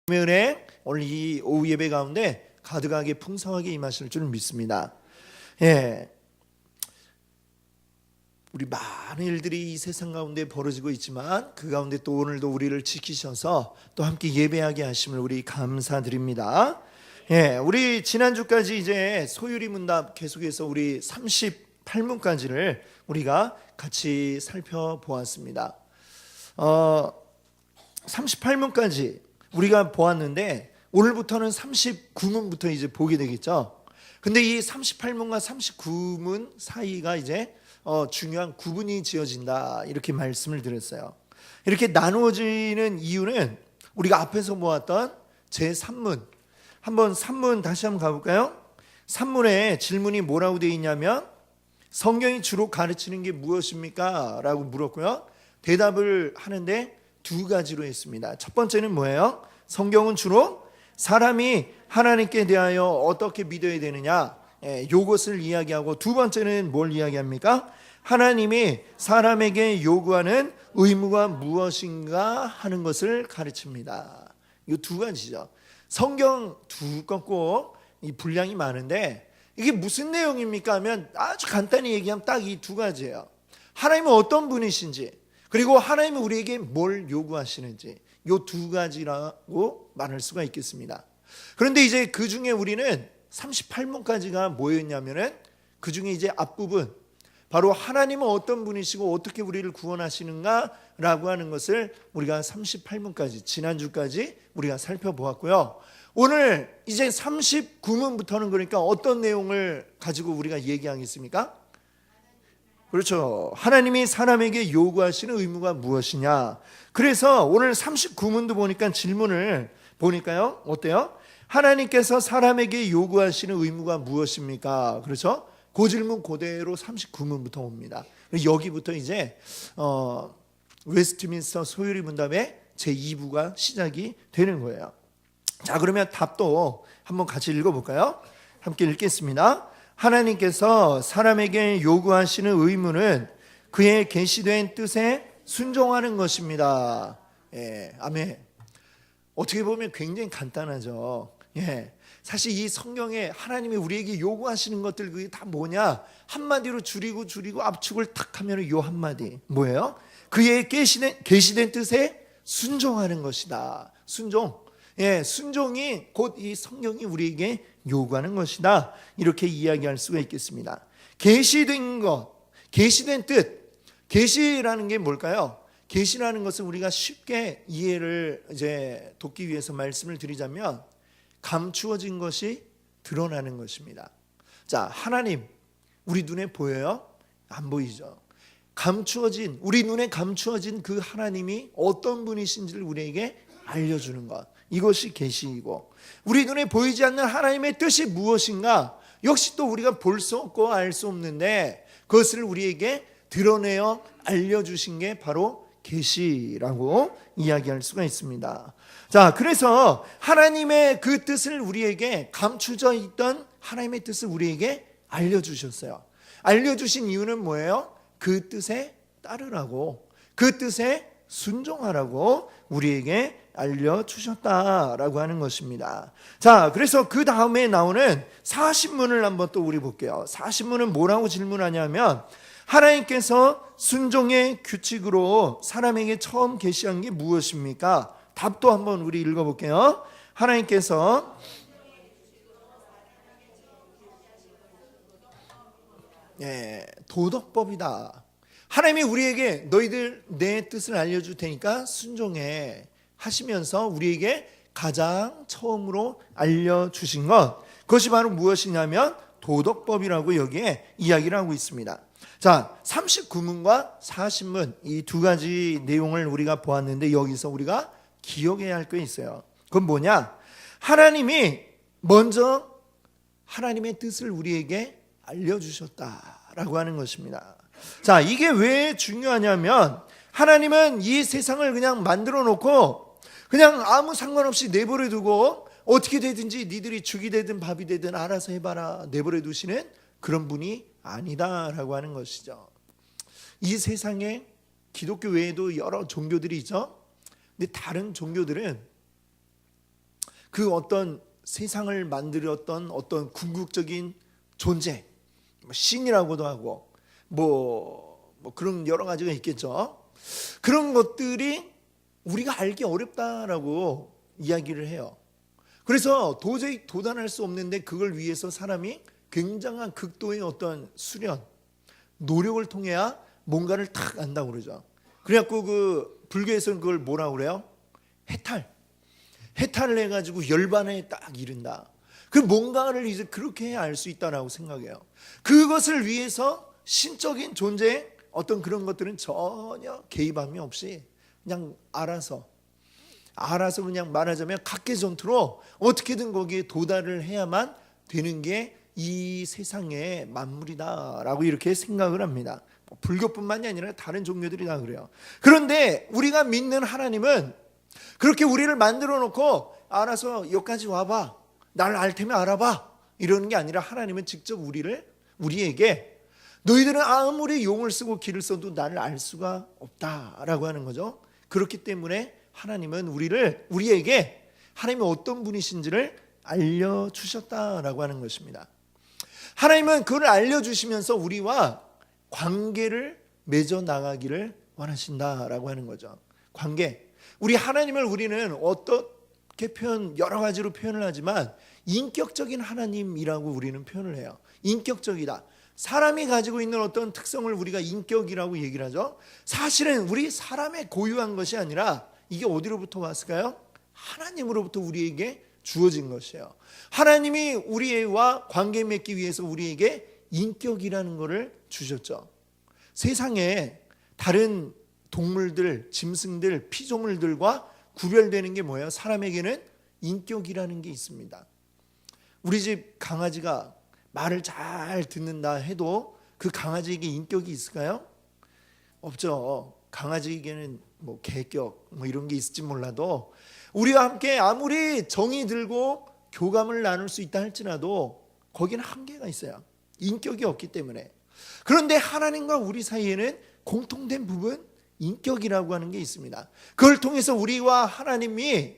은혜 오늘 이 오후 예배 가운데 가득하게 풍성하게 임하실 줄 믿습니다. 예, 우리 많은 일들이 이 세상 가운데 벌어지고 있지만 그 가운데 또 오늘도 우리를 지키셔서 또 함께 예배하게 하심을 우리 감사드립니다. 예, 우리 지난주까지 이제 소유리 문답 계속해서 우리 38문까지를 우리가 같이 살펴보았습니다. 38문까지 우리가 보았는데 오늘부터는 39문부터 이제 보게 되겠죠. 근데 이 38문과 39문 사이가 이제 중요한 구분이 지어진다 이렇게 말씀을 드렸어요. 이렇게 나누어지는 이유는 우리가 앞에서 보았던 제3문, 한번 3문 다시 한번 가볼까요? 3문에 질문이 뭐라고 되어 있냐면 성경이 주로 가르치는 게 무엇입니까? 라고 물었고요. 대답을 하는데 두 가지로 했습니다. 첫 번째는 뭐예요? 성경은 주로 사람이 하나님께 대하여 어떻게 믿어야 되느냐, 이것을 이야기하고, 두 번째는 뭘 이야기합니까? 하나님이 사람에게 요구하는 의무가 무엇인가 하는 것을 가르칩니다. 이 두 가지죠. 성경 두껍고 이 분량이 많은데 이게 무슨 내용입니까 하면 아주 간단히 얘기하면 딱 이 두 가지예요. 하나님은 어떤 분이신지, 그리고 하나님은 우리에게 뭘 요구하시는지, 이 두 가지라고 말할 수가 있겠습니다. 그런데 이제 그 중에 우리는 38문까지가 뭐였냐면은 그 중에 이제 앞부분, 바로 하나님은 어떤 분이시고 어떻게 우리를 구원하시는가 라고 하는 것을 우리가 38문까지, 지난주까지 우리가 살펴보았고요. 오늘 이제 39문부터는 그러니까 어떤 내용을 가지고 우리가 얘기하겠습니까? 그렇죠. 하나님이 사람에게 요구하시는 의무가 무엇이냐. 그래서 오늘 39문도 보니까 질문을 보니까요, 어때요? 하나님께서 사람에게 요구하시는 의무가 무엇입니까? 그렇죠? 그 질문 그대로 39문부터 옵니다. 여기부터 이제 웨스트민스터 소유리 문답의 제2부가 시작이 되는 거예요. 자, 그러면 답도 한번 같이 읽어볼까요? 함께 읽겠습니다. 하나님께서 사람에게 요구하시는 의무는 그의 계시된 뜻에 순종하는 것입니다. 예, 아멘. 어떻게 보면 굉장히 간단하죠. 예, 사실 이 성경에 하나님이 우리에게 요구하시는 것들 그게 다 뭐냐? 한마디로 줄이고 압축을 탁 하면 요 한마디 뭐예요? 그의 계시된 뜻에 순종하는 것이다. 순종. 예, 순종이 곧 이 성경이 우리에게 요구하는 것이다. 이렇게 이야기할 수가 있겠습니다. 계시된 것, 계시된 뜻. 계시라는 게 뭘까요? 계시라는 것은 우리가 쉽게 이해를 이제 돕기 위해서 말씀을 드리자면 감추어진 것이 드러나는 것입니다. 자, 하나님 우리 눈에 보여요? 안 보이죠. 감추어진, 우리 눈에 감추어진 그 하나님이 어떤 분이신지를 우리에게 알려주는 것, 이것이 계시이고, 우리 눈에 보이지 않는 하나님의 뜻이 무엇인가 역시 또 우리가 볼 수 없고 알 수 없는데 그것을 우리에게 드러내어 알려주신 게 바로 계시라고 이야기할 수가 있습니다. 자, 그래서 하나님의 그 뜻을 우리에게, 감추져 있던 하나님의 뜻을 우리에게 알려주셨어요. 알려주신 이유는 뭐예요? 그 뜻에 따르라고, 그 뜻에 순종하라고 우리에게 알려주셨다라고 하는 것입니다. 자, 그래서 그 다음에 나오는 40문을 한번 또 우리 볼게요. 40문은 뭐라고 질문하냐면 하나님께서 순종의 규칙으로 사람에게 처음 계시한 게 무엇입니까? 답도 한번 우리 읽어볼게요. 하나님께서 도덕법이다. 하나님이 우리에게 너희들 내 뜻을 알려줄 테니까 순종해 하시면서 우리에게 가장 처음으로 알려주신 것, 그것이 바로 무엇이냐면 도덕법이라고 여기에 이야기를 하고 있습니다. 자, 39문과 40문 이 두 가지 내용을 우리가 보았는데 여기서 우리가 기억해야 할 게 있어요. 그건 뭐냐? 하나님이 먼저 하나님의 뜻을 우리에게 알려주셨다라고 하는 것입니다. 자, 이게 왜 중요하냐면 하나님은 이 세상을 그냥 만들어 놓고 그냥 아무 상관없이 내버려 두고 어떻게 되든지 니들이 죽이 되든 밥이 되든 알아서 해봐라 내버려 두시는 그런 분이 아니다라고 하는 것이죠. 이 세상에 기독교 외에도 여러 종교들이 있죠. 근데 다른 종교들은 그 어떤 세상을 만들었던 어떤 궁극적인 존재, 신이라고도 하고 뭐 그런 여러 가지가 있겠죠. 그런 것들이 우리가 알기 어렵다라고 이야기를 해요. 그래서 도저히 도달할 수 없는데 그걸 위해서 사람이 굉장한 극도의 어떤 수련, 노력을 통해야 뭔가를 탁 안다고 그러죠. 그래갖고 그 불교에서는 그걸 뭐라고 그래요? 해탈을 해가지고 열반에 딱 이른다. 그 뭔가를 이제 그렇게 해야 알 수 있다라고 생각해요. 그것을 위해서 신적인 존재의 어떤 그런 것들은 전혀 개입함이 없이 그냥 알아서 그냥 말하자면 각계전투로 어떻게든 거기에 도달을 해야만 되는 게 이 세상의 만물이다라고 이렇게 생각을 합니다. 불교뿐만이 아니라 다른 종교들이 다 그래요. 그런데 우리가 믿는 하나님은 그렇게 우리를 만들어 놓고 알아서 여기까지 와봐, 나를 알 테면 알아봐, 이러는 게 아니라 하나님은 직접 우리에게 너희들은 아무리 용을 쓰고 길을 써도 나를 알 수가 없다라고 하는 거죠. 그렇기 때문에 하나님은 우리에게 하나님이 어떤 분이신지를 알려주셨다라고 하는 것입니다. 하나님은 그걸 알려주시면서 우리와 관계를 맺어 나가기를 원하신다라고 하는 거죠. 관계. 하나님을 우리는 어떻게 여러 가지로 표현을 하지만 인격적인 하나님이라고 우리는 표현을 해요. 인격적이다. 사람이 가지고 있는 어떤 특성을 우리가 인격이라고 얘기를 하죠. 사실은 우리 사람의 고유한 것이 아니라 이게 어디로부터 왔을까요? 하나님으로부터 우리에게 주어진 것이에요. 하나님이 우리와 관계 맺기 위해서 우리에게 인격이라는 것을 주셨죠. 세상에 다른 동물들, 짐승들, 피조물들과 구별되는 게 뭐예요? 사람에게는 인격이라는 게 있습니다. 우리 집 강아지가 말을 잘 듣는다 해도 그 강아지에게 인격이 있을까요? 없죠. 강아지에게는 개격 이런 게 있을지 몰라도 우리와 함께 아무리 정이 들고 교감을 나눌 수 있다 할지라도 거기는 한계가 있어요. 인격이 없기 때문에. 그런데 하나님과 우리 사이에는 공통된 부분, 인격이라고 하는 게 있습니다. 그걸 통해서 우리와 하나님이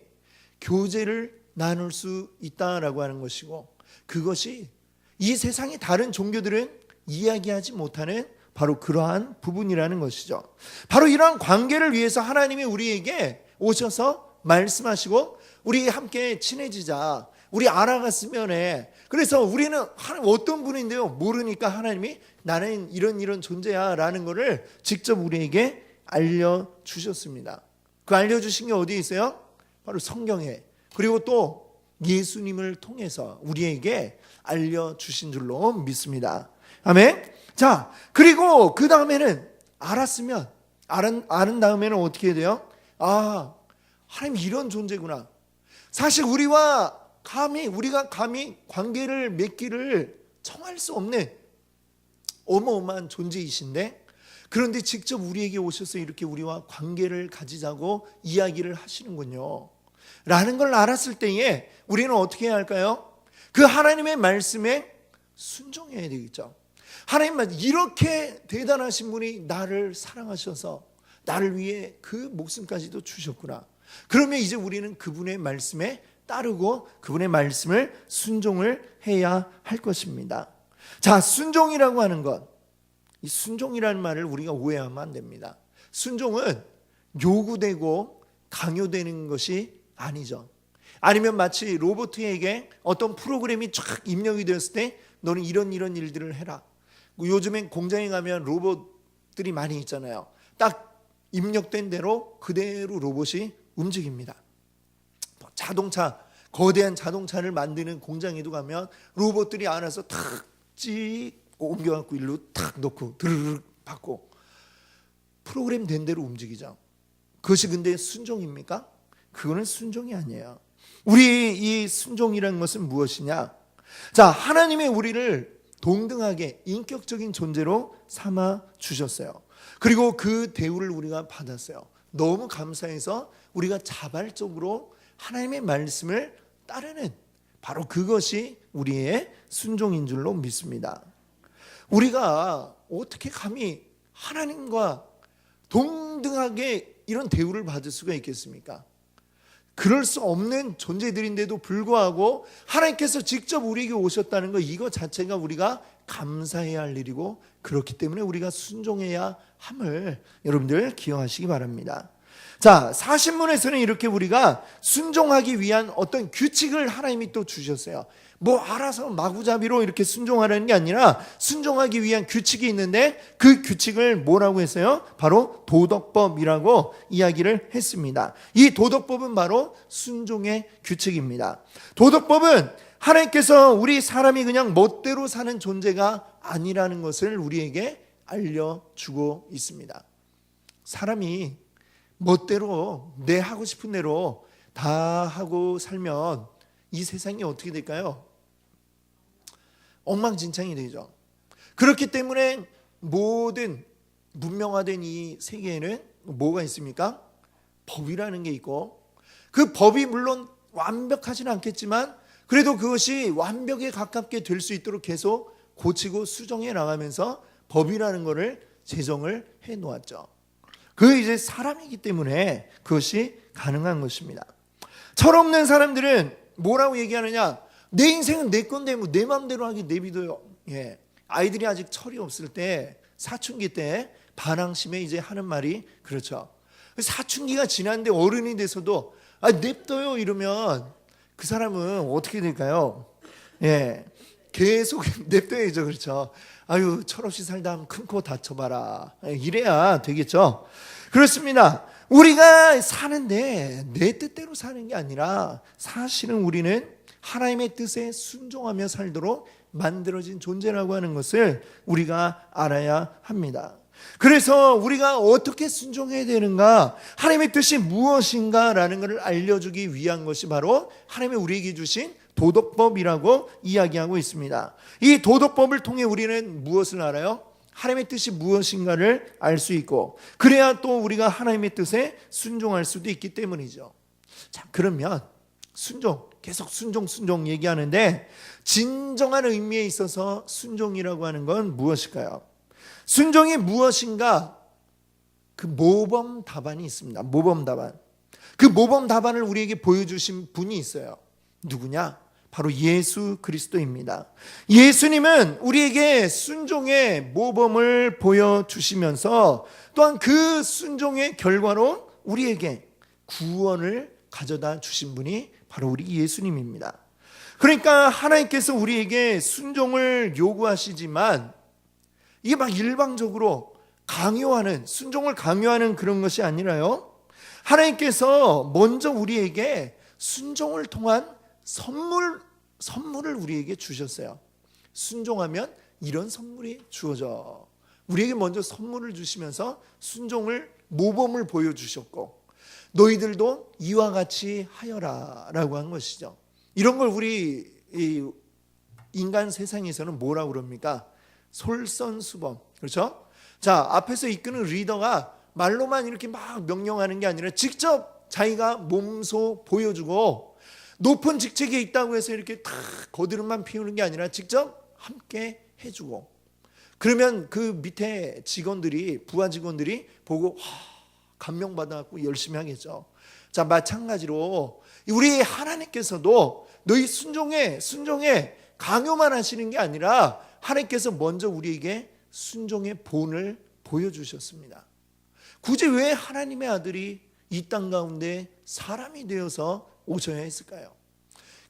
교제를 나눌 수 있다라고 하는 것이고, 그것이 이 세상의 다른 종교들은 이야기하지 못하는 바로 그러한 부분이라는 것이죠. 바로 이러한 관계를 위해서 하나님이 우리에게 오셔서 말씀하시고 우리 함께 친해지자, 우리 알아갔으면 해. 그래서 우리는 하나님 어떤 분인데요, 모르니까 하나님이 나는 이런 존재야 라는 것을 직접 우리에게 알려주셨습니다. 그 알려주신 게 어디에 있어요? 바로 성경에, 그리고 또 예수님을 통해서 우리에게 알려주신 줄로 믿습니다. 아멘. 자, 그리고 그 다음에는 아는 다음에는 어떻게 돼요? 하나님 이런 존재구나. 사실 우리가 감히 관계를 맺기를 청할 수 없는 어마어마한 존재이신데, 그런데 직접 우리에게 오셔서 이렇게 우리와 관계를 가지자고 이야기를 하시는군요 라는 걸 알았을 때에 우리는 어떻게 해야 할까요? 그 하나님의 말씀에 순종해야 되겠죠. 하나님, 이렇게 대단하신 분이 나를 사랑하셔서 나를 위해 그 목숨까지도 주셨구나. 그러면 이제 우리는 그분의 말씀에 따르고 그분의 말씀을 순종을 해야 할 것입니다. 자, 순종이라고 하는 것, 이 순종이라는 말을 우리가 오해하면 안 됩니다. 순종은 요구되고 강요되는 것이 아니죠. 아니면 마치 로봇에게 어떤 프로그램이 쫙 입력이 되었을 때 너는 이런 일들을 해라. 요즘엔 공장에 가면 로봇들이 많이 있잖아요. 딱 입력된 대로 그대로 로봇이 움직입니다. 거대한 자동차를 만드는 공장에도 가면 로봇들이 알아서 탁 옮겨갖고 일로 탁 넣고 드르륵 받고 프로그램 된 대로 움직이죠. 그것이 근데 순종입니까? 그거는 순종이 아니에요. 우리 이 순종이라는 것은 무엇이냐? 자, 하나님의 우리를 동등하게 인격적인 존재로 삼아 주셨어요. 그리고 그 대우를 우리가 받았어요. 너무 감사해서 우리가 자발적으로 하나님의 말씀을 따르는, 바로 그것이 우리의 순종인 줄로 믿습니다. 우리가 어떻게 감히 하나님과 동등하게 이런 대우를 받을 수가 있겠습니까? 그럴 수 없는 존재들인데도 불구하고 하나님께서 직접 우리에게 오셨다는 것, 이거 자체가 우리가 감사해야 할 일이고, 그렇기 때문에 우리가 순종해야 함을 여러분들 기억하시기 바랍니다. 자, 사신문에서는 이렇게 우리가 순종하기 위한 어떤 규칙을 하나님이 또 주셨어요. 뭐 알아서 마구잡이로 이렇게 순종하라는 게 아니라 순종하기 위한 규칙이 있는데, 그 규칙을 뭐라고 했어요? 바로 도덕법이라고 이야기를 했습니다. 이 도덕법은 바로 순종의 규칙입니다. 도덕법은 하나님께서 우리 사람이 그냥 멋대로 사는 존재가 아니라는 것을 우리에게 알려주고 있습니다. 사람이 멋대로 내 하고 싶은 대로 다 하고 살면 이 세상이 어떻게 될까요? 엉망진창이 되죠. 그렇기 때문에 모든 문명화된 이 세계에는 뭐가 있습니까? 법이라는 게 있고, 그 법이 물론 완벽하지는 않겠지만 그래도 그것이 완벽에 가깝게 될 수 있도록 계속 고치고 수정해 나가면서 법이라는 것을 제정을 해 놓았죠. 그 이제 사람이기 때문에 그것이 가능한 것입니다. 철없는 사람들은 뭐라고 얘기하느냐? 내 인생은 내 건데 뭐 내 마음대로 하기 내비둬요. 예. 아이들이 아직 철이 없을 때, 사춘기 때 반항심에 이제 하는 말이 그렇죠. 사춘기가 지났는데 어른이 돼서도 냅둬요 이러면 그 사람은 어떻게 될까요? 예. 계속 냅둬야죠. 그렇죠. 아유, 철없이 살다 하면 큰 코 다쳐봐라. 이래야 되겠죠. 그렇습니다. 우리가 사는데 내 뜻대로 사는 게 아니라 사실은 우리는 하나님의 뜻에 순종하며 살도록 만들어진 존재라고 하는 것을 우리가 알아야 합니다. 그래서 우리가 어떻게 순종해야 되는가, 하나님의 뜻이 무엇인가라는 것을 알려주기 위한 것이 바로 하나님이 우리에게 주신 도덕법이라고 이야기하고 있습니다. 이 도덕법을 통해 우리는 무엇을 알아요? 하나님의 뜻이 무엇인가를 알 수 있고, 그래야 또 우리가 하나님의 뜻에 순종할 수도 있기 때문이죠. 자, 그러면 순종, 계속 순종 얘기하는데, 진정한 의미에 있어서 순종이라고 하는 건 무엇일까요? 순종이 무엇인가? 그 모범 답안이 있습니다. 모범 답안. 그 모범 답안을 우리에게 보여주신 분이 있어요. 누구냐? 바로 예수 그리스도입니다. 예수님은 우리에게 순종의 모범을 보여주시면서 또한 그 순종의 결과로 우리에게 구원을 가져다 주신 분이 바로 우리 예수님입니다. 그러니까 하나님께서 우리에게 순종을 요구하시지만 이게 막 일방적으로 강요하는, 순종을 강요하는 그런 것이 아니라요, 하나님께서 먼저 우리에게 순종을 통한 선물을 우리에게 주셨어요. 순종하면 이런 선물이 주어져. 우리에게 먼저 선물을 주시면서 순종을, 모범을 보여주셨고, 너희들도 이와 같이 하여라 라고 한 것이죠. 이런 걸 우리 인간 세상에서는 뭐라고 그럽니까? 솔선수범. 그렇죠? 자, 앞에서 이끄는 리더가 말로만 이렇게 막 명령하는 게 아니라 직접 자기가 몸소 보여주고, 높은 직책에 있다고 해서 이렇게 다 거드름만 피우는 게 아니라 직접 함께 해주고, 그러면 그 밑에 직원들이, 부하 직원들이 보고 감명받아갖고 열심히 하겠죠. 자, 마찬가지로 우리 하나님께서도 너희 순종해 강요만 하시는 게 아니라 하나님께서 먼저 우리에게 순종의 본을 보여주셨습니다. 굳이 왜 하나님의 아들이 이 땅 가운데 사람이 되어서 오셔야 했을까요?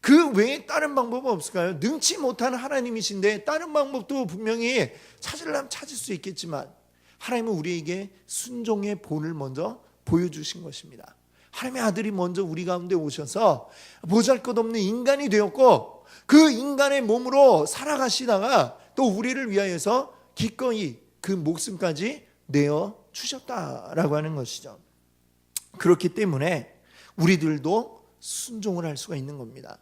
그 외에 다른 방법은 없을까요? 능치 못한 하나님이신데 다른 방법도 분명히 찾으려면 찾을 수 있겠지만, 하나님은 우리에게 순종의 본을 먼저 보여주신 것입니다. 하나님의 아들이 먼저 우리 가운데 오셔서 보잘것없는 인간이 되었고, 그 인간의 몸으로 살아가시다가 또 우리를 위하여서 기꺼이 그 목숨까지 내어주셨다라고 하는 것이죠. 그렇기 때문에 우리들도 순종을 할 수가 있는 겁니다.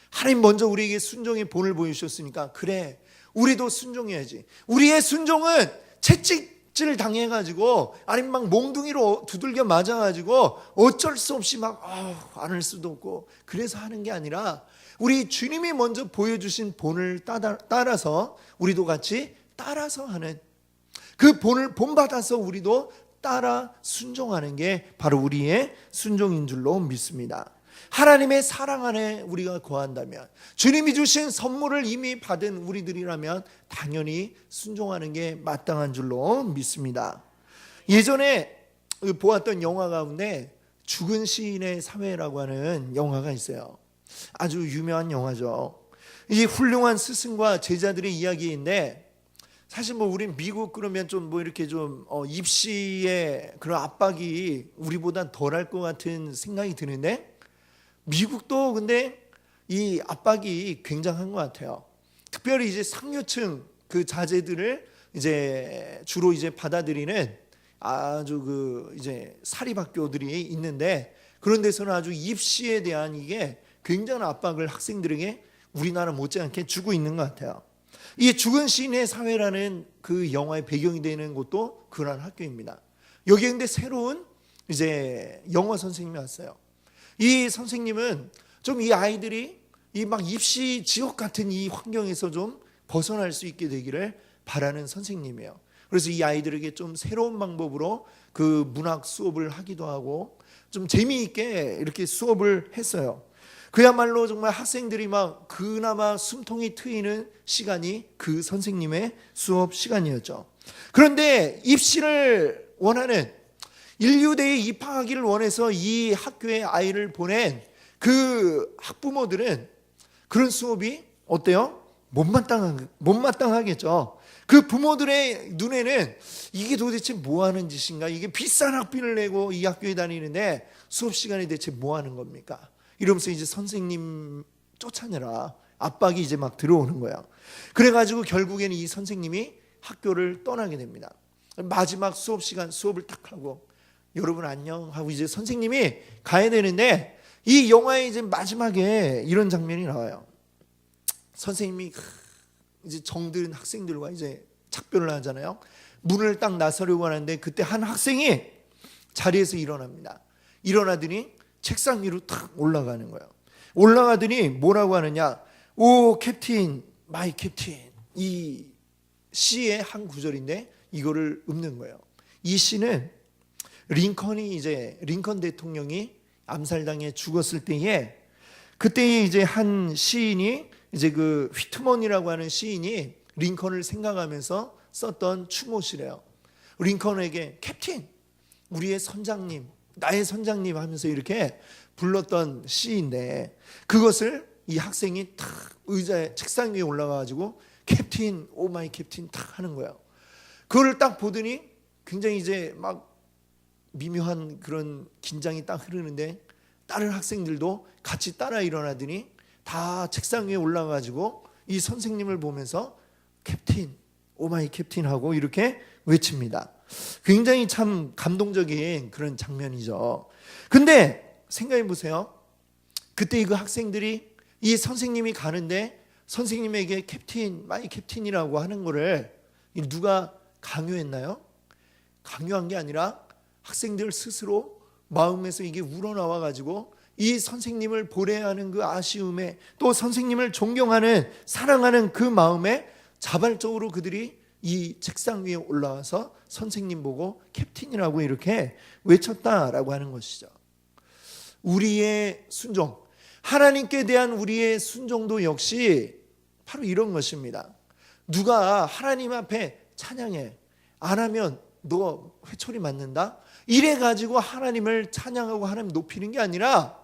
하나님 먼저 우리에게 순종의 본을 보여주셨으니까, 그래, 우리도 순종해야지. 우리의 순종은 채찍질 당해가지고, 아니면 막 몽둥이로 두들겨 맞아가지고 어쩔 수 없이 막 안 할 수도 없고 그래서 하는 게 아니라, 우리 주님이 먼저 보여주신 본을 따라서 우리도 같이 따라서 하는, 그 본을 본받아서 우리도 따라 순종하는 게 바로 우리의 순종인 줄로 믿습니다. 하나님의 사랑 안에 우리가 거한다면, 주님이 주신 선물을 이미 받은 우리들이라면 당연히 순종하는 게 마땅한 줄로 믿습니다. 예전에 보았던 영화 가운데 죽은 시인의 사회라고 하는 영화가 있어요. 아주 유명한 영화죠. 이 훌륭한 스승과 제자들의 이야기인데, 사실 우린 미국 그러면 좀 이렇게 좀 입시의 그런 압박이 우리보다 덜할 것 같은 생각이 드는데, 미국도 근데 이 압박이 굉장한 것 같아요. 특별히 이제 상류층 그 자제들을 이제 주로 이제 받아들이는 아주 이제 사립학교들이 있는데, 그런 데서는 아주 입시에 대한 이게 굉장한 압박을 학생들에게 우리나라 못지않게 주고 있는 것 같아요. 이 죽은 시인의 사회라는 그 영화의 배경이 되는 곳도 그러한 학교입니다. 여기에 근데 새로운 이제 영어 선생님이 왔어요. 이 선생님은 좀 이 아이들이 이 막 입시 지옥 같은 이 환경에서 좀 벗어날 수 있게 되기를 바라는 선생님이에요. 그래서 이 아이들에게 좀 새로운 방법으로 그 문학 수업을 하기도 하고 좀 재미있게 이렇게 수업을 했어요. 그야말로 정말 학생들이 막 그나마 숨통이 트이는 시간이 그 선생님의 수업 시간이었죠. 그런데 입시를 원하는, 인류대에 입학하기를 원해서 이 학교에 아이를 보낸 그 학부모들은 그런 수업이 어때요? 못마땅하겠죠. 그 부모들의 눈에는 이게 도대체 뭐 하는 짓인가? 이게 비싼 학비를 내고 이 학교에 다니는데 수업 시간에 대체 뭐 하는 겁니까? 이러면서 이제 선생님 쫓아내라 압박이 이제 막 들어오는 거야. 그래가지고 결국에는 이 선생님이 학교를 떠나게 됩니다. 마지막 수업 시간 수업을 딱 하고 여러분 안녕 하고 이제 선생님이 가야 되는데, 이 영화의 이제 마지막에 이런 장면이 나와요. 선생님이 이제 정든 학생들과 이제 작별을 하잖아요. 문을 딱 나서려고 하는데 그때 한 학생이 자리에서 일어납니다. 일어나더니 책상 위로 탁 올라가는 거예요. 올라가더니 뭐라고 하느냐? 오 캡틴, 마이 캡틴. 이 시의 한 구절인데 이거를 읊는 거예요. 이 시는 링컨 대통령이 암살당해 죽었을 때에, 그때에 이제 한 시인이 이제 그 휘트먼이라고 하는 시인이 링컨을 생각하면서 썼던 추모시래요. 링컨에게 캡틴, 우리의 선장님, 나의 선장님 하면서 이렇게 불렀던 시인데, 그것을 이 학생이 탁 의자에 책상 위에 올라가가지고 캡틴, 오 마이 캡틴 탁 하는 거예요. 그걸 딱 보더니 굉장히 이제 막 미묘한 그런 긴장이 딱 흐르는데, 다른 학생들도 같이 따라 일어나더니 다 책상 위에 올라가가지고 이 선생님을 보면서 캡틴, 오 마이 캡틴 하고 이렇게 외칩니다. 굉장히 참 감동적인 그런 장면이죠. 근데 생각해 보세요. 그때 그 학생들이 이 선생님이 가는데 선생님에게 캡틴, 마이 캡틴이라고 하는 거를 누가 강요했나요? 강요한 게 아니라 학생들 스스로 마음에서 이게 우러나와 가지고 이 선생님을 보내하는 그 아쉬움에, 또 선생님을 존경하는 사랑하는 그 마음에 자발적으로 그들이 이 책상 위에 올라와서 선생님 보고 캡틴이라고 이렇게 외쳤다라고 하는 것이죠. 우리의 순종, 하나님께 대한 우리의 순종도 역시 바로 이런 것입니다. 누가 하나님 앞에 찬양해, 안 하면 너 회초리 맞는다? 이래 가지고 하나님을 찬양하고 하나님 높이는 게 아니라,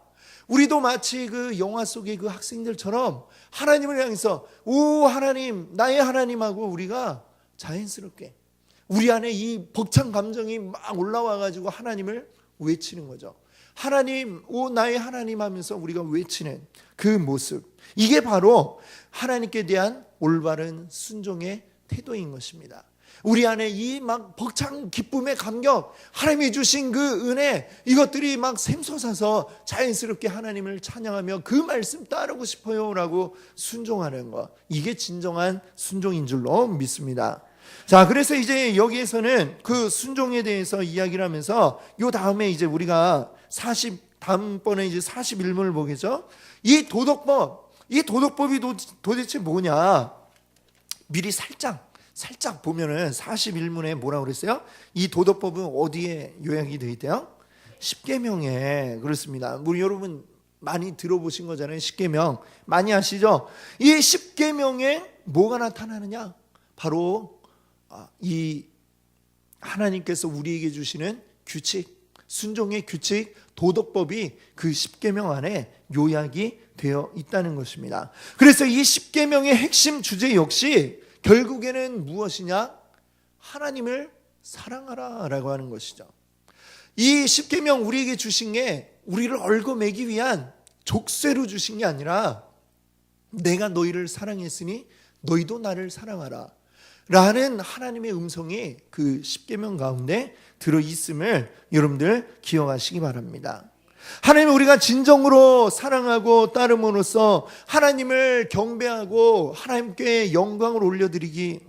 우리도 마치 그 영화 속의 그 학생들처럼 하나님을 향해서 오 하나님, 나의 하나님하고 우리가 자연스럽게 우리 안에 이 벅찬 감정이 막 올라와 가지고 하나님을 외치는 거죠. 하나님, 오 나의 하나님 하면서 우리가 외치는 그 모습, 이게 바로 하나님께 대한 올바른 순종의 태도인 것입니다. 우리 안에 이 막 벅찬 기쁨의 감격, 하나님이 주신 그 은혜, 이것들이 막 샘솟아서 자연스럽게 하나님을 찬양하며 그 말씀 따르고 싶어요 라고 순종하는 것, 이게 진정한 순종인 줄로 믿습니다. 자, 그래서 이제 여기에서는 그 순종에 대해서 이야기를 하면서 요 다음에 이제 우리가 다음번에 이제 41문을 보겠죠. 이 도덕법이 도대체 뭐냐? 미리 살짝 보면은 41문에 뭐라고 그랬어요? 이 도덕법은 어디에 요약이 되어 있대요? 십계명에. 그렇습니다. 우리 여러분 많이 들어보신 거잖아요. 십계명 많이 아시죠? 이 십계명에 뭐가 나타나느냐? 바로 이 하나님께서 우리에게 주시는 규칙, 순종의 규칙, 도덕법이 그 십계명 안에 요약이 되어 있다는 것입니다. 그래서 이 십계명의 핵심 주제 역시 결국에는 무엇이냐? 하나님을 사랑하라라고 하는 것이죠. 이 십계명 우리에게 주신 게 우리를 얽어매기 위한 족쇄로 주신 게 아니라 내가 너희를 사랑했으니 너희도 나를 사랑하라 라는 하나님의 음성이 그 십계명 가운데 들어있음을 여러분들 기억하시기 바랍니다. 하나님 우리가 진정으로 사랑하고 따름으로써 하나님을 경배하고 하나님께 영광을 올려드리기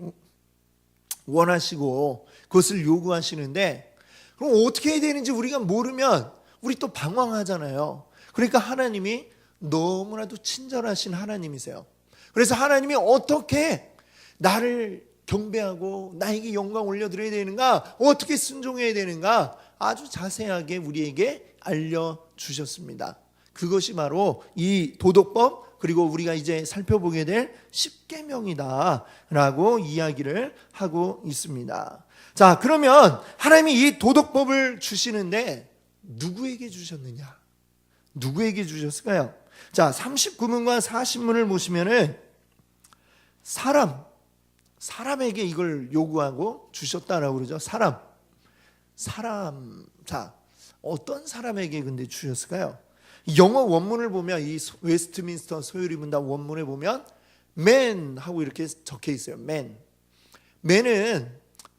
원하시고 그것을 요구하시는데 그럼 어떻게 해야 되는지 우리가 모르면 우리 또 방황하잖아요. 그러니까 하나님이 너무나도 친절하신 하나님이세요. 그래서 하나님이 어떻게 나를 경배하고 나에게 영광 올려드려야 되는가, 어떻게 순종해야 되는가 아주 자세하게 우리에게 알려주셨습니다. 그것이 바로 이 도덕법 그리고 우리가 이제 살펴보게 될 십계명이다라고 이야기를 하고 있습니다. 자, 그러면 하나님이 이 도덕법을 주시는데 누구에게 주셨느냐? 누구에게 주셨을까요? 자, 39문과 40문을 보시면은 사람에게 이걸 요구하고 주셨다라고 그러죠. 사람. 자, 어떤 사람에게 근데 주셨을까요? 영어 원문을 보면 이 웨스트민스터 소요리 분당 원문에 보면 man 하고 이렇게 적혀 있어요. man은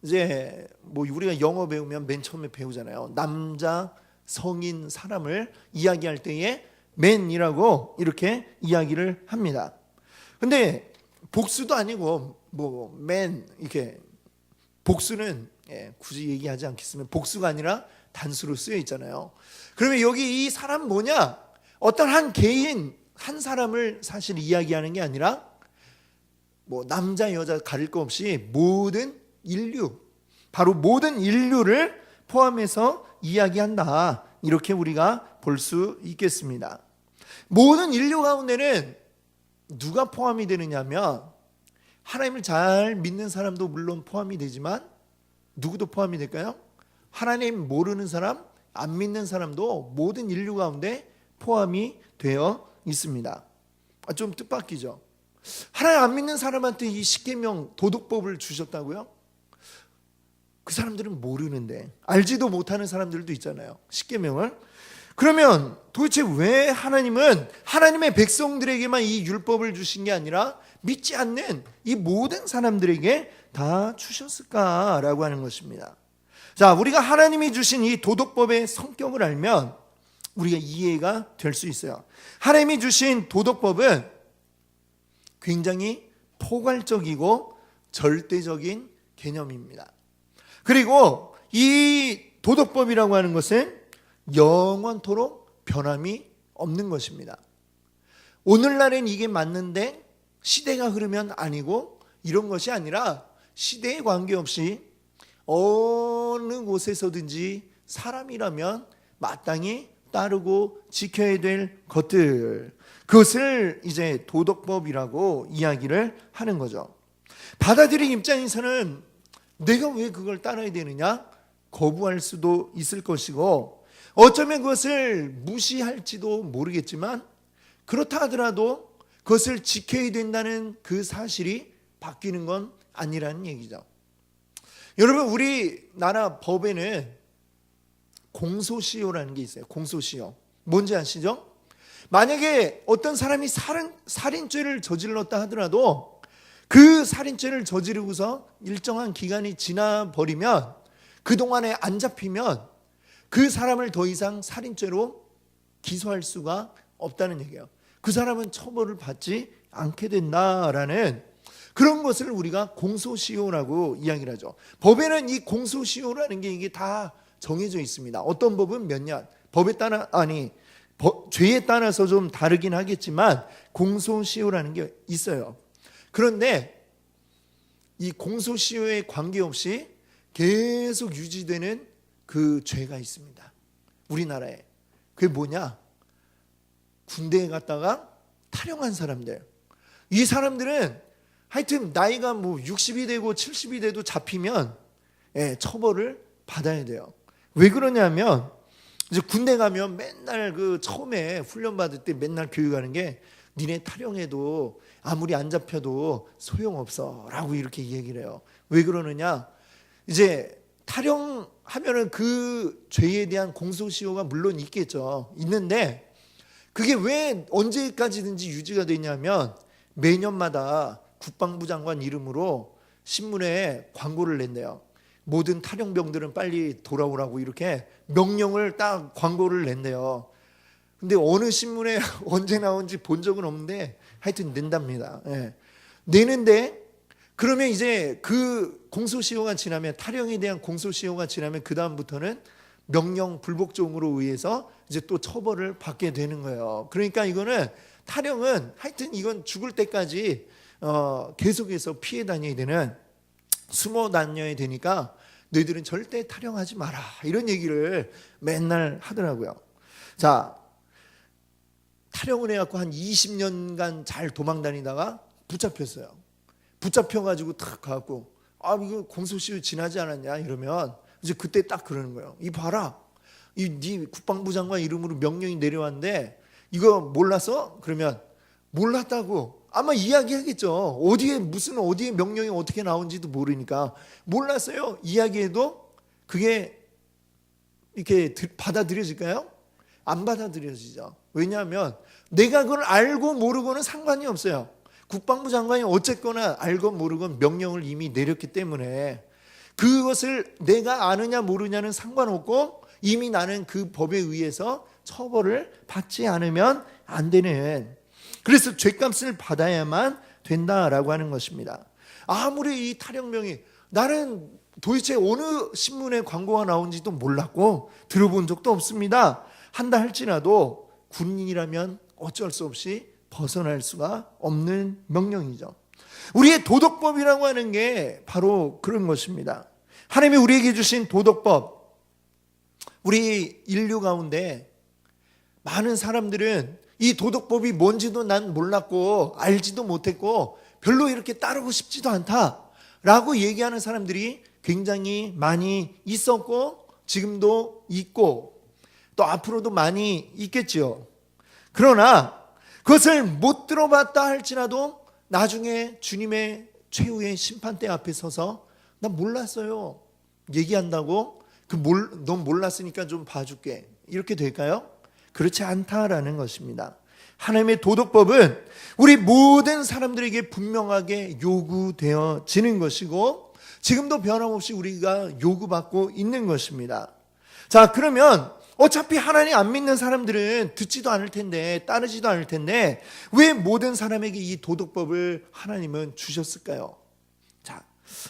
이제 뭐 우리가 영어 배우면 맨 처음에 배우잖아요. 남자 성인 사람을 이야기할 때에 man이라고 이렇게 이야기를 합니다. 근데 복수도 아니고 뭐 man 이렇게 복수는 굳이 얘기하지 않겠습니다. 복수가 아니라 단수로 쓰여 있잖아요. 그러면 여기 이 사람 뭐냐? 어떤 한 개인 한 사람을 사실 이야기하는 게 아니라 뭐 남자 여자 가릴 거 없이 모든 인류, 바로 모든 인류를 포함해서 이야기한다. 이렇게 우리가 볼 수 있겠습니다. 모든 인류 가운데는 누가 포함이 되느냐면 하나님을 잘 믿는 사람도 물론 포함이 되지만 누구도 포함이 될까요? 하나님 모르는 사람, 안 믿는 사람도 모든 인류 가운데 포함이 되어 있습니다. 좀 뜻밖이죠. 하나님 안 믿는 사람한테 이 십계명 도덕법을 주셨다고요? 그 사람들은 모르는데, 알지도 못하는 사람들도 있잖아요. 십계명을. 그러면 도대체 왜 하나님은 하나님의 백성들에게만 이 율법을 주신 게 아니라 믿지 않는 이 모든 사람들에게 다 주셨을까라고 하는 것입니다. 자, 우리가 하나님이 주신 이 도덕법의 성격을 알면 우리가 이해가 될 수 있어요. 하나님이 주신 도덕법은 굉장히 포괄적이고 절대적인 개념입니다. 그리고 이 도덕법이라고 하는 것은 영원토록 변함이 없는 것입니다. 오늘날엔 이게 맞는데 시대가 흐르면 아니고 이런 것이 아니라 시대에 관계없이 어느 곳에서든지 사람이라면 마땅히 따르고 지켜야 될 것들, 그것을 이제 도덕법이라고 이야기를 하는 거죠. 받아들인 입장에서는 내가 왜 그걸 따라야 되느냐? 거부할 수도 있을 것이고 어쩌면 그것을 무시할지도 모르겠지만 그렇다 하더라도 그것을 지켜야 된다는 그 사실이 바뀌는 건 아니라는 얘기죠. 여러분, 우리나라 법에는 공소시효라는 게 있어요. 공소시효. 뭔지 아시죠? 만약에 어떤 사람이 살인죄를 저질렀다 하더라도 그 살인죄를 저지르고서 일정한 기간이 지나버리면 그동안에 안 잡히면 그 사람을 더 이상 살인죄로 기소할 수가 없다는 얘기예요. 그 사람은 처벌을 받지 않게 된다라는 그런 것을 우리가 공소시효라고 이야기를 하죠. 법에는 이 공소시효라는 게 이게 다 정해져 있습니다. 어떤 법은 몇 년, 죄에 따라서 좀 다르긴 하겠지만 공소시효라는 게 있어요. 그런데 이 공소시효에 관계없이 계속 유지되는 그 죄가 있습니다. 우리나라에. 그게 뭐냐? 군대에 갔다가 탈영한 사람들. 이 사람들은 하여튼 나이가 뭐 60이 되고 70이 돼도 잡히면 처벌을 받아야 돼요. 왜 그러냐면 이제 군대 가면 맨날 그 처음에 훈련 받을 때 맨날 교육하는 게 니네 탈영해도 아무리 안 잡혀도 소용없어라고 이렇게 얘기를 해요. 왜 그러느냐? 이제 탈영하면은 그 죄에 대한 공소시효가 물론 있겠죠. 있는데 그게 왜 언제까지든지 유지가 되냐면 매년마다 국방부 장관 이름으로 신문에 광고를 낸대요. 모든 탈영병들은 빨리 돌아오라고 이렇게 명령을 딱 광고를 낸대요. 근데 어느 신문에 언제 나온지 본 적은 없는데 하여튼 낸답니다. 내는데 그러면 이제 그 공소시효가 지나면 탈영에 대한 공소시효가 지나면 그 다음부터는 명령 불복종으로 의해서 이제 또 처벌을 받게 되는 거예요. 그러니까 이거는 탈영은 하여튼 이건 죽을 때까지 계속해서 피해 다녀야 되는 숨어 다녀야 되니까 너희들은 절대 탈영하지 마라 이런 얘기를 맨날 하더라고요. 자, 탈영을 해갖고 한 20년간 잘 도망 다니다가 붙잡혔어요. 붙잡혀가지고 탁 가갖고 이거 공소시효 지나지 않았냐 이러면 이제 그때 딱 그러는 거예요. 이 봐라, 네 국방부 장관 이름으로 명령이 내려왔는데 이거 몰랐어? 그러면 몰랐다고 아마 이야기하겠죠. 어디에 명령이 어떻게 나온지도 모르니까 몰랐어요. 이야기해도 그게 이렇게 받아들여질까요? 안 받아들여지죠. 왜냐하면 내가 그걸 알고 모르고는 상관이 없어요. 국방부 장관이 어쨌거나 알건 모르건 명령을 이미 내렸기 때문에 그것을 내가 아느냐 모르냐는 상관없고 이미 나는 그 법에 의해서 처벌을 받지 않으면 안 되는, 그래서 죗값을 받아야만 된다라고 하는 것입니다. 아무리 이 탈영명이 나는 도대체 어느 신문에 광고가 나온지도 몰랐고 들어본 적도 없습니다 한다 할지라도 군인이라면 어쩔 수 없이 벗어날 수가 없는 명령이죠. 우리의 도덕법이라고 하는 게 바로 그런 것입니다. 하나님이 우리에게 주신 도덕법, 우리 인류 가운데 많은 사람들은 이 도덕법이 뭔지도 난 몰랐고 알지도 못했고 별로 이렇게 따르고 싶지도 않다라고 얘기하는 사람들이 굉장히 많이 있었고 지금도 있고 또 앞으로도 많이 있겠지요. 그러나 그것을 못 들어봤다 할지라도 나중에 주님의 최후의 심판대 앞에 서서 나 몰랐어요 얘기한다고 넌 몰랐으니까 좀 봐줄게 이렇게 될까요? 그렇지 않다라는 것입니다. 하나님의 도덕법은 우리 모든 사람들에게 분명하게 요구되어지는 것이고 지금도 변함없이 우리가 요구받고 있는 것입니다. 자, 그러면 어차피 하나님 안 믿는 사람들은 듣지도 않을 텐데 따르지도 않을 텐데 왜 모든 사람에게 이 도덕법을 하나님은 주셨을까요? 자,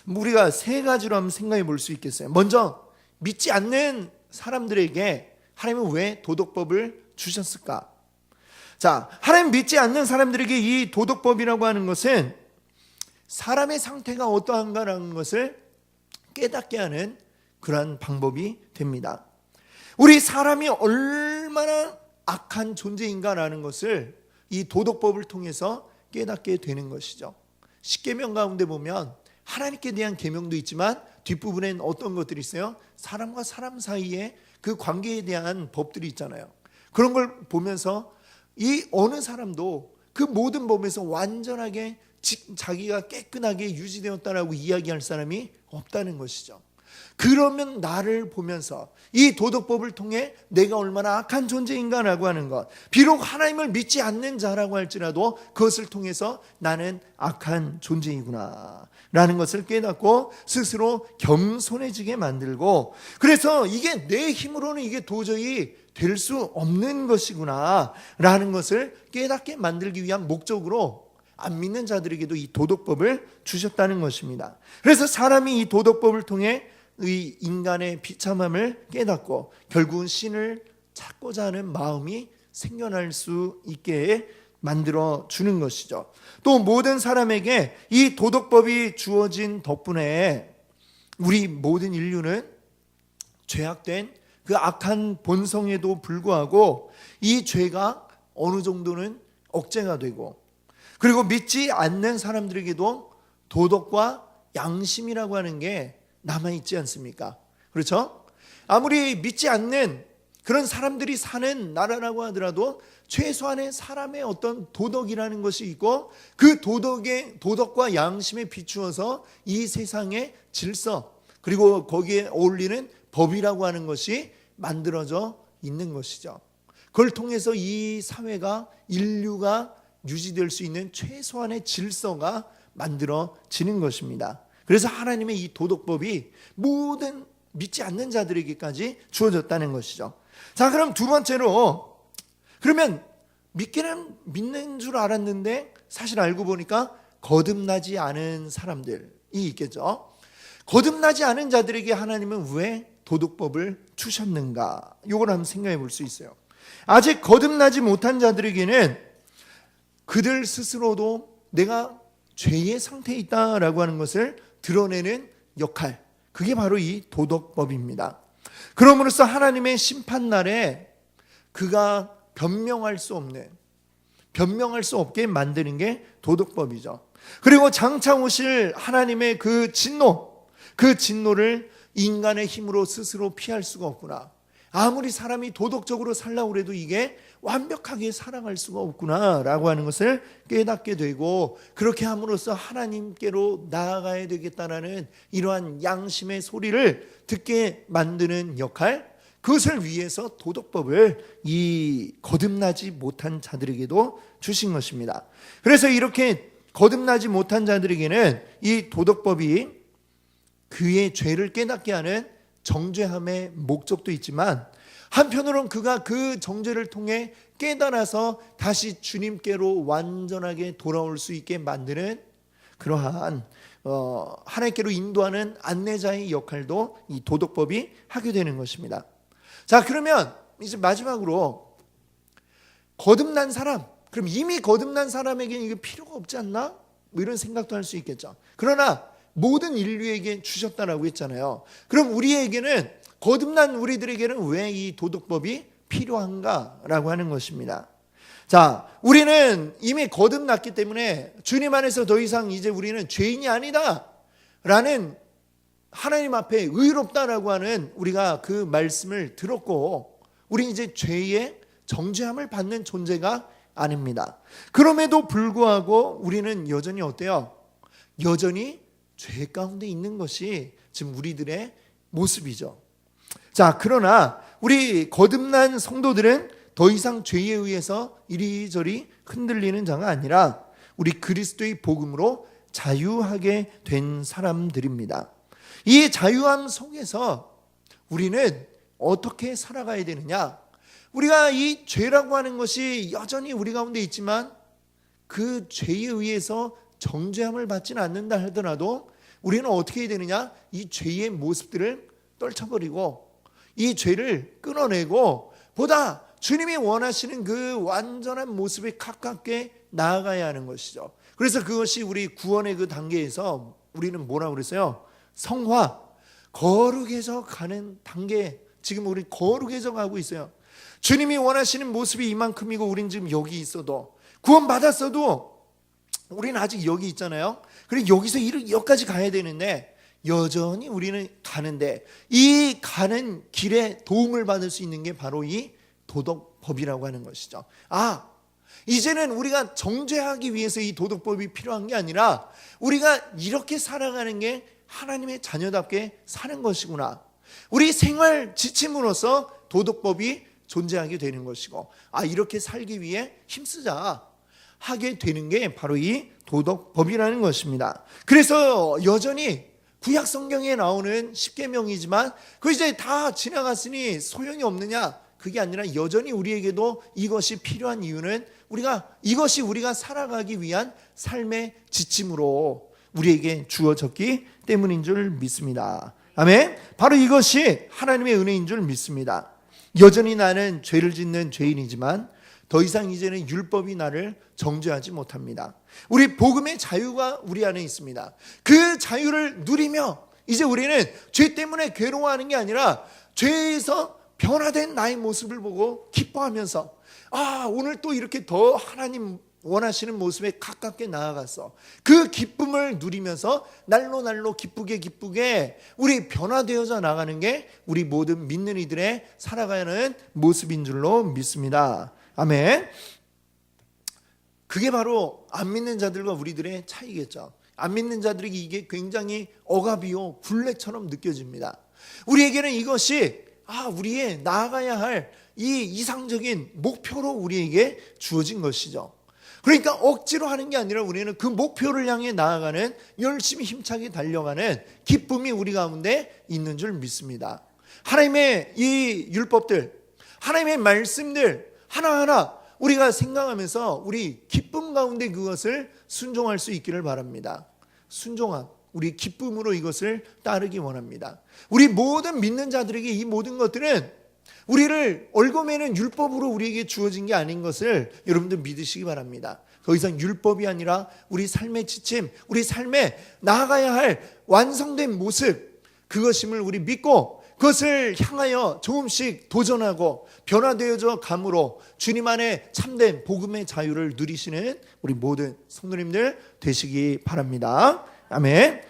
우리가 세 가지로 한번 생각해 볼 수 있겠어요. 먼저 믿지 않는 사람들에게 하나님은 왜 도덕법을 주셨을까? 자, 하나님 믿지 않는 사람들에게 이 도덕법이라고 하는 것은 사람의 상태가 어떠한가라는 것을 깨닫게 하는 그러한 방법이 됩니다. 우리 사람이 얼마나 악한 존재인가라는 것을 이 도덕법을 통해서 깨닫게 되는 것이죠. 십계명 가운데 보면 하나님께 대한 계명도 있지만 뒷부분엔 어떤 것들이 있어요? 사람과 사람 사이에 그 관계에 대한 법들이 있잖아요. 그런 걸 보면서 이 어느 사람도 그 모든 법에서 완전하게 자기가 깨끗하게 유지되었다라고 이야기할 사람이 없다는 것이죠. 그러면 나를 보면서 이 도덕법을 통해 내가 얼마나 악한 존재인가라고 하는 것, 비록 하나님을 믿지 않는 자라고 할지라도 그것을 통해서 나는 악한 존재이구나 라는 것을 깨닫고 스스로 겸손해지게 만들고, 그래서 이게 내 힘으로는 이게 도저히 될 수 없는 것이구나 라는 것을 깨닫게 만들기 위한 목적으로 안 믿는 자들에게도 이 도덕법을 주셨다는 것입니다. 그래서 사람이 이 도덕법을 통해 이 인간의 비참함을 깨닫고 결국은 신을 찾고자 하는 마음이 생겨날 수 있게 만들어 주는 것이죠. 또 모든 사람에게 이 도덕법이 주어진 덕분에 우리 모든 인류는 죄악된 그 악한 본성에도 불구하고 이 죄가 어느 정도는 억제가 되고, 그리고 믿지 않는 사람들에게도 도덕과 양심이라고 하는 게 남아있지 않습니까? 그렇죠? 아무리 믿지 않는 그런 사람들이 사는 나라라고 하더라도 최소한의 사람의 어떤 도덕이라는 것이 있고, 그 도덕과 양심에 비추어서 이 세상의 질서, 그리고 거기에 어울리는 법이라고 하는 것이 만들어져 있는 것이죠. 그걸 통해서 이 사회가, 인류가 유지될 수 있는 최소한의 질서가 만들어지는 것입니다. 그래서 하나님의 이 도덕법이 모든 믿지 않는 자들에게까지 주어졌다는 것이죠. 자, 그럼 두 번째로, 그러면 믿기는 믿는 줄 알았는데 사실 알고 보니까 거듭나지 않은 사람들이 있겠죠. 거듭나지 않은 자들에게 하나님은 왜 도덕법을 주셨는가? 이걸 한번 생각해 볼 수 있어요. 아직 거듭나지 못한 자들에게는 그들 스스로도 내가 죄의 상태에 있다라고 하는 것을 드러내는 역할, 그게 바로 이 도덕법입니다. 그럼으로써 하나님의 심판날에 그가 변명할 수 없게 만드는 게 도덕법이죠. 그리고 장차 오실 하나님의 그 진노를 인간의 힘으로 스스로 피할 수가 없구나. 아무리 사람이 도덕적으로 살려고 해도 이게 완벽하게 살아갈 수가 없구나 라고 하는 것을 깨닫게 되고, 그렇게 함으로써 하나님께로 나아가야 되겠다라는 이러한 양심의 소리를 듣게 만드는 역할, 그것을 위해서 도덕법을 이 거듭나지 못한 자들에게도 주신 것입니다. 그래서 이렇게 거듭나지 못한 자들에게는 이 도덕법이 그의 죄를 깨닫게 하는 정죄함의 목적도 있지만, 한편으로는 그가 그 정죄를 통해 깨달아서 다시 주님께로 완전하게 돌아올 수 있게 만드는 그러한 하나님께로 인도하는 안내자의 역할도 이 도덕법이 하게 되는 것입니다. 자, 그러면 이제 마지막으로 거듭난 사람, 그럼 이미 거듭난 사람에게는 이게 필요가 없지 않나? 뭐 이런 생각도 할 수 있겠죠. 그러나 모든 인류에게 주셨다라고 했잖아요. 그럼 우리에게는, 거듭난 우리들에게는 왜 이 도덕법이 필요한가라고 하는 것입니다. 자, 우리는 이미 거듭났기 때문에 주님 안에서 더 이상 이제 우리는 죄인이 아니다 라는, 하나님 앞에 의롭다라고 하는 우리가 그 말씀을 들었고, 우리 이제 죄의 정죄함을 받는 존재가 아닙니다. 그럼에도 불구하고 우리는 여전히 어때요? 여전히 죄 가운데 있는 것이 지금 우리들의 모습이죠. 자, 그러나 우리 거듭난 성도들은 더 이상 죄에 의해서 이리저리 흔들리는 자가 아니라 우리 그리스도의 복음으로 자유하게 된 사람들입니다. 이 자유함 속에서 우리는 어떻게 살아가야 되느냐? 우리가 이 죄라고 하는 것이 여전히 우리 가운데 있지만 그 죄에 의해서 정죄함을 받지는 않는다 하더라도 우리는 어떻게 해야 되느냐? 이 죄의 모습들을 떨쳐버리고 이 죄를 끊어내고 보다 주님이 원하시는 그 완전한 모습에 가깝게 나아가야 하는 것이죠. 그래서 그것이 우리 구원의 그 단계에서 우리는 뭐라고 그랬어요? 성화, 거룩해져 가는 단계. 지금 우리 거룩해져 가고 있어요. 주님이 원하시는 모습이 이만큼이고 우린 지금 여기 있어도, 구원 받았어도 우리는 아직 여기 있잖아요. 그리고 여기서 여기까지 가야 되는데 여전히 우리는 가는데, 이 가는 길에 도움을 받을 수 있는 게 바로 이 도덕법이라고 하는 것이죠. 이제는 우리가 정죄하기 위해서 이 도덕법이 필요한 게 아니라 우리가 이렇게 살아가는 게 하나님의 자녀답게 사는 것이구나. 우리 생활 지침으로서 도덕법이 존재하게 되는 것이고, 이렇게 살기 위해 힘쓰자 하게 되는 게 바로 이 도덕법이라는 것입니다. 그래서 여전히 구약 성경에 나오는 십계명이지만 그 이제 다 지나갔으니 소용이 없느냐? 그게 아니라 여전히 우리에게도 이것이 필요한 이유는 이것이 우리가 살아가기 위한 삶의 지침으로 우리에게 주어졌기 때문인 줄 믿습니다. 아멘. 바로 이것이 하나님의 은혜인 줄 믿습니다. 여전히 나는 죄를 짓는 죄인이지만 더 이상 이제는 율법이 나를 정죄하지 못합니다. 우리 복음의 자유가 우리 안에 있습니다. 그 자유를 누리며 이제 우리는 죄 때문에 괴로워하는 게 아니라 죄에서 변화된 나의 모습을 보고 기뻐하면서 오늘 또 이렇게 더 하나님 원하시는 모습에 가깝게 나아갔어. 그 기쁨을 누리면서 날로 기쁘게 우리 변화되어져 나가는 게 우리 모든 믿는 이들의 살아가는 모습인 줄로 믿습니다. 아멘. 그게 바로 안 믿는 자들과 우리들의 차이겠죠. 안 믿는 자들에게 이게 굉장히 억압이요 굴레처럼 느껴집니다. 우리에게는 이것이 우리의 나아가야 할 이 이상적인 목표로 우리에게 주어진 것이죠. 그러니까 억지로 하는 게 아니라 우리는 그 목표를 향해 나아가는, 열심히 힘차게 달려가는 기쁨이 우리 가운데 있는 줄 믿습니다. 하나님의 이 율법들, 하나님의 말씀들 하나하나 우리가 생각하면서 우리 기쁨 가운데 그것을 순종할 수 있기를 바랍니다. 순종함, 우리 기쁨으로 이것을 따르기 원합니다. 우리 모든 믿는 자들에게 이 모든 것들은 우리를 얽어매는 율법으로 우리에게 주어진 게 아닌 것을 여러분들 믿으시기 바랍니다. 더 이상 율법이 아니라 우리 삶의 지침, 우리 삶에 나아가야 할 완성된 모습, 그것임을 우리 믿고 그것을 향하여 조금씩 도전하고 변화되어져 감으로 주님 안에 참된 복음의 자유를 누리시는 우리 모든 성도님들 되시기 바랍니다. 아멘.